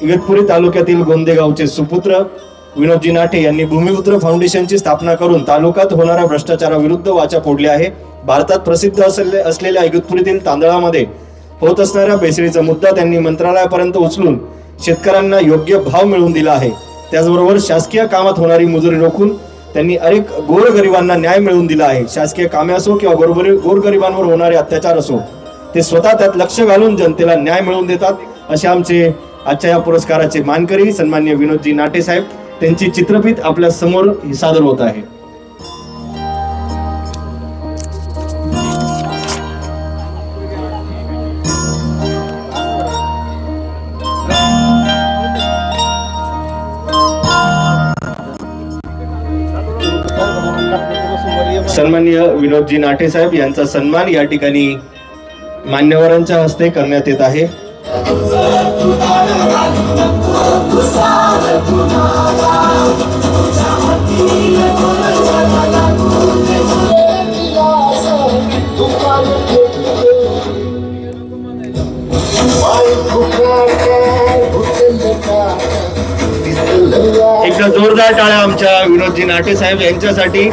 इगतपुरी तालुक्यातील गोंदेगावचे सुपुत्र विनोदजी नाटे यांनी भूमिपुत्र फाउंडेशनची स्थापना करून तालुक्यात होणाऱ्या भ्रष्टाचाराविरुद्ध वाचा फोडली आहे। भारतात प्रसिद्ध असलेल्या इगतपुरीतील तांदळामध्ये होत असणाऱ्या भेसळीचा मुद्दा त्यांनी मंत्रालयापर्यंत उचलून शेतकऱ्यांना योग्य भाव मिळवून दिला आहे। त्याचबरोबर शासकीय कामात होणारी मजुरी रोखून त्यांनी अनेक गोरगरिबांना न्याय मिळवून दिला आहे। शासकीय कामे असो किंवा गोरगरिबांवर होणारे अत्याचार असो, ते स्वतः त्यात लक्ष घालून जनतेला न्याय मिळवून देतात, असे आमचे आजच्या या पुरस्काराचे मानकरी सन्माननीय विनोदजी नाटे साहेब, त्यांची चित्रफित आपल्या समोर सादर होत आहे। सन्माननीय विनोदजी नाटे साहेब यांचा सन्मान या ठिकाणी मान्यवरांच्या हस्ते करण्यात येत आहे। एकदा जोरदार टाळ्या आमच्या विनोदजी नाटे साहेब यांच्यासाठी।